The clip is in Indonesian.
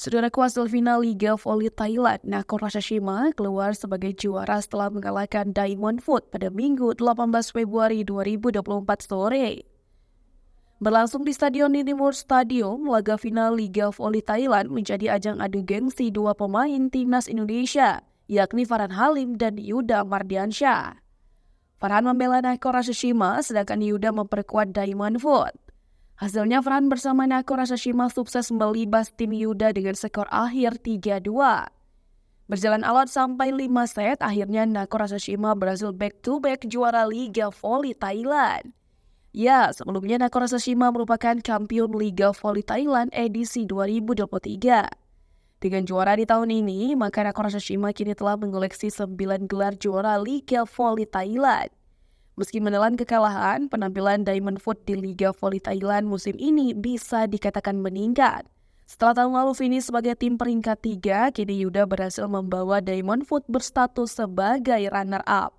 Saudaraku, hasil final Liga Voli Thailand, Nakor Ratchasima keluar sebagai juara setelah mengalahkan Diamond Food pada Minggu 18 Februari 2024 sore. Berlangsung di Stadion Ninimur Stadium, laga final Liga Voli Thailand menjadi ajang adu gengsi dua pemain timnas Indonesia, yakni Farhan Halim dan Yuda Mardiansyah. Farhan membela Nakor Ratchasima, sedangkan Yuda memperkuat Diamond Food. Hasilnya Farhan bersama Nakor Ratchasima sukses melibas tim Yuda dengan skor akhir 3-2. Berjalan alot sampai 5 set, akhirnya Nakor Ratchasima berhasil back-to-back juara Liga Voli Thailand. Ya, sebelumnya Nakor Ratchasima merupakan kampiun Liga Voli Thailand edisi 2023. Dengan juara di tahun ini, maka Nakor Ratchasima kini telah mengoleksi 9 gelar juara Liga Voli Thailand. Meski menelan kekalahan, penampilan Diamond Food di Liga Voli Thailand musim ini bisa dikatakan meningkat. Setelah tahun lalu finish sebagai tim peringkat 3, kini Yuda berhasil membawa Diamond Food berstatus sebagai runner-up.